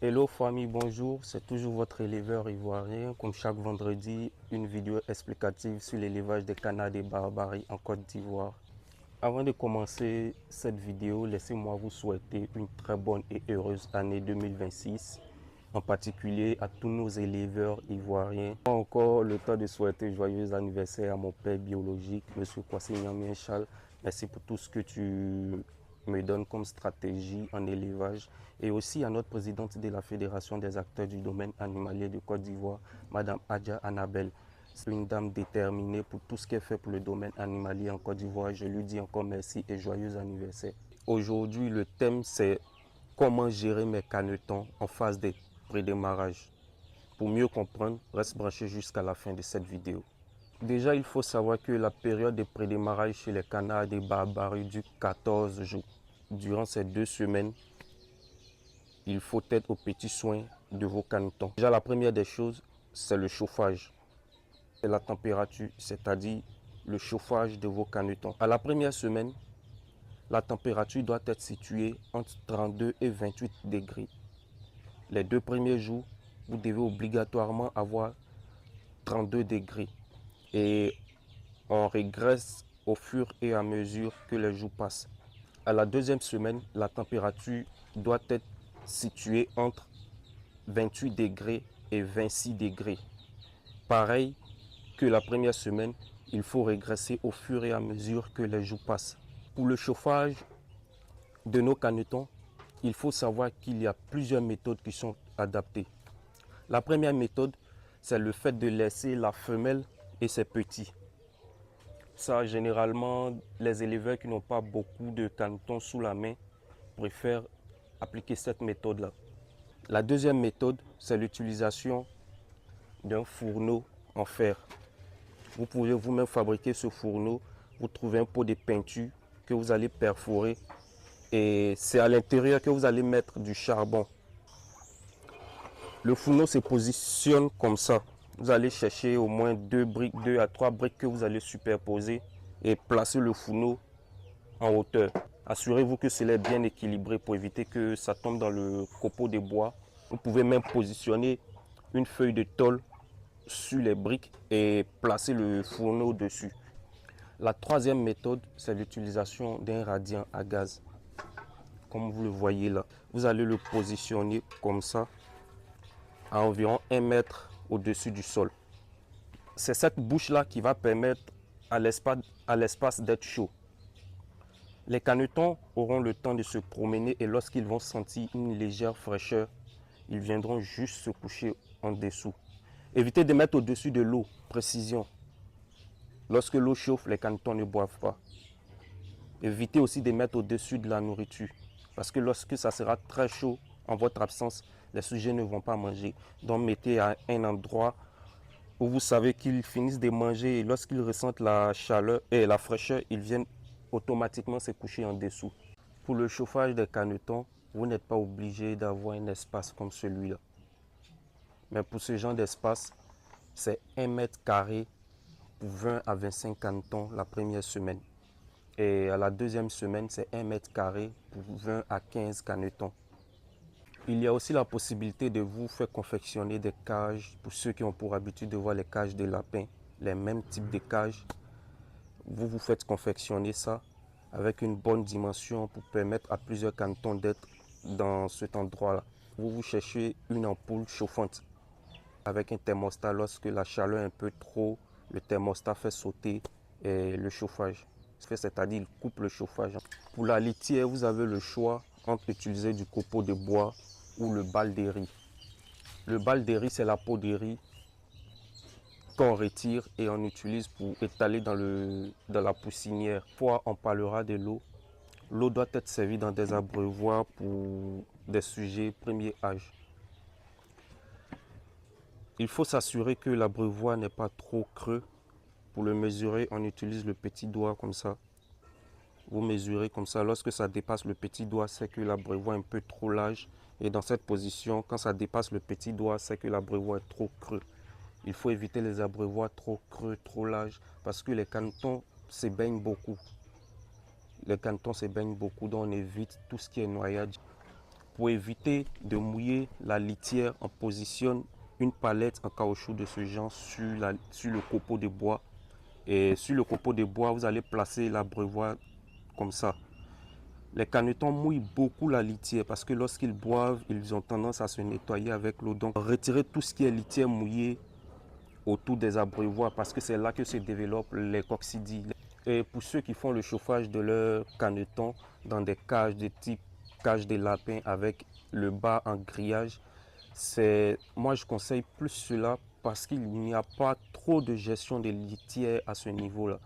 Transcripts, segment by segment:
Hello famille, bonjour, c'est toujours votre éleveur ivoirien. Comme chaque vendredi, une vidéo explicative sur l'élevage des canards des Barbaries en Côte d'Ivoire. Avant de commencer cette vidéo, laissez-moi vous souhaiter une très bonne et heureuse année 2026, en particulier à tous nos éleveurs ivoiriens. Encore le temps de souhaiter joyeux anniversaire à mon père biologique, M. Kwasi Nyamien Charles. Merci pour tout ce que tu me donnes comme stratégie en élevage, et aussi à notre présidente de la Fédération des acteurs du domaine animalier de Côte d'Ivoire, Madame Adja Annabelle. C'est une dame déterminée pour tout ce qu'elle fait pour le domaine animalier en Côte d'Ivoire. Je lui dis encore merci et joyeux anniversaire. Aujourd'hui, le thème c'est comment gérer mes canetons en phase de prédémarrage. Pour mieux comprendre, reste branché jusqu'à la fin de cette vidéo. Déjà, il faut savoir que la période de prédémarrage chez les canards des Barbaries dure 14 jours. Durant ces 2 semaines, il faut être aux petits soins de vos canetons. Déjà, la première des choses, c'est le chauffage. C'est la température, c'est-à-dire le chauffage de vos canetons. À la première semaine, la température doit être située entre 32 et 28 degrés. Les 2 premiers jours, vous devez obligatoirement avoir 32 degrés. Et on régresse au fur et à mesure que les jours passent. À la deuxième semaine, la température doit être située entre 28 degrés et 26 degrés. Pareil que la première semaine, il faut régresser au fur et à mesure que les jours passent. Pour le chauffage de nos canetons, il faut savoir qu'il y a plusieurs méthodes qui sont adaptées. La première méthode, c'est le fait de laisser la femelle et ses petits. Ça, généralement, les éleveurs qui n'ont pas beaucoup de canetons sous la main préfèrent appliquer cette méthode-là. La deuxième méthode, c'est l'utilisation d'un fourneau en fer. Vous pouvez vous-même fabriquer ce fourneau. Vous trouvez un pot de peinture que vous allez perforer et c'est à l'intérieur que vous allez mettre du charbon. Le fourneau se positionne comme ça. Vous allez chercher au moins 2 à 3 briques que vous allez superposer et placer le fourneau en hauteur. Assurez-vous que cela est bien équilibré pour éviter que ça tombe dans le copeau de bois. Vous pouvez même positionner une feuille de tôle sur les briques et placer le fourneau dessus. La troisième méthode, c'est l'utilisation d'un radiant à gaz. Comme vous le voyez là, vous allez le positionner comme ça, à environ 1 mètre au-dessus du sol. C'est cette bouche-là qui va permettre à l'espace d'être chaud. Les canetons auront le temps de se promener et lorsqu'ils vont sentir une légère fraîcheur, ils viendront juste se coucher en dessous. Évitez de mettre au-dessus de l'eau, précision. Lorsque l'eau chauffe, les canetons ne boivent pas. Évitez aussi de mettre au-dessus de la nourriture. Parce que lorsque ça sera très chaud, en votre absence, les sujets ne vont pas manger. Donc mettez à un endroit où vous savez qu'ils finissent de manger et lorsqu'ils ressentent la chaleur et la fraîcheur, ils viennent automatiquement se coucher en dessous. Pour le chauffage des canetons, vous n'êtes pas obligé d'avoir un espace comme celui-là. Mais pour ce genre d'espace, c'est 1 mètre carré pour 20 à 25 canetons la première semaine. Et à la deuxième semaine, c'est 1 mètre carré pour 20 à 15 canetons. Il y a aussi la possibilité de vous faire confectionner des cages pour ceux qui ont pour habitude de voir les cages de lapins, les mêmes types de cages. Vous vous faites confectionner ça avec une bonne dimension pour permettre à plusieurs canetons d'être dans cet endroit-là. Vous cherchez une ampoule chauffante avec un thermostat. Lorsque la chaleur est un peu trop, le thermostat fait sauter le chauffage. C'est-à-dire il coupe le chauffage. Pour la litière, vous avez le choix entre utiliser du copeau de bois ou le bal de riz. Le bal de riz, c'est la peau de riz qu'on retire et on utilise pour étaler dans la poussinière. Fois on parlera de l'eau. L'eau doit être servie dans des abreuvoirs pour des sujets premier âge. Il faut s'assurer que l'abreuvoir n'est pas trop creux. Pour le mesurer, on utilise le petit doigt comme ça. Vous mesurez comme ça. Lorsque ça dépasse le petit doigt, c'est que l'abreuvoir est un peu trop large. Et dans cette position, quand ça dépasse le petit doigt, c'est que l'abreuvoir est trop creux. Il faut éviter les abreuvoirs trop creux, trop larges, parce que les canetons se baignent beaucoup. Les canetons se baignent beaucoup, donc on évite tout ce qui est noyade. pour éviter de mouiller la litière, on positionne une palette en caoutchouc de ce genre sur le copeau de bois. Et sur le copeau de bois, vous allez placer l'abreuvoir comme ça. Les canetons mouillent beaucoup la litière parce que lorsqu'ils boivent, ils ont tendance à se nettoyer avec l'eau. Donc, retirez tout ce qui est litière mouillée autour des abreuvoirs parce que c'est là que se développent les coccidies. Et pour ceux qui font le chauffage de leurs canetons dans des cages de type cage de lapin avec le bas en grillage, moi je conseille plus cela parce qu'il n'y a pas trop de gestion des litières à ce niveau-là.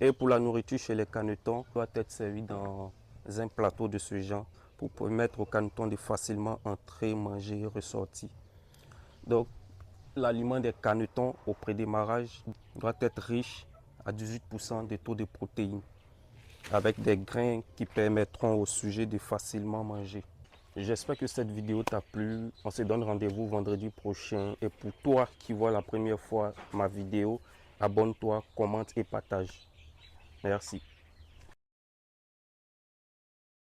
Et pour la nourriture chez les canetons, doit être servi dans un plateau de ce genre pour permettre aux canetons de facilement entrer, manger et ressortir. Donc l'aliment des canetons au prédémarrage doit être riche à 18% de taux de protéines, avec des grains qui permettront au sujet de facilement manger. J'espère que cette vidéo t'a plu. On se donne rendez-vous vendredi prochain. Et pour toi qui vois la première fois ma vidéo, abonne-toi, commente et partage. Merci.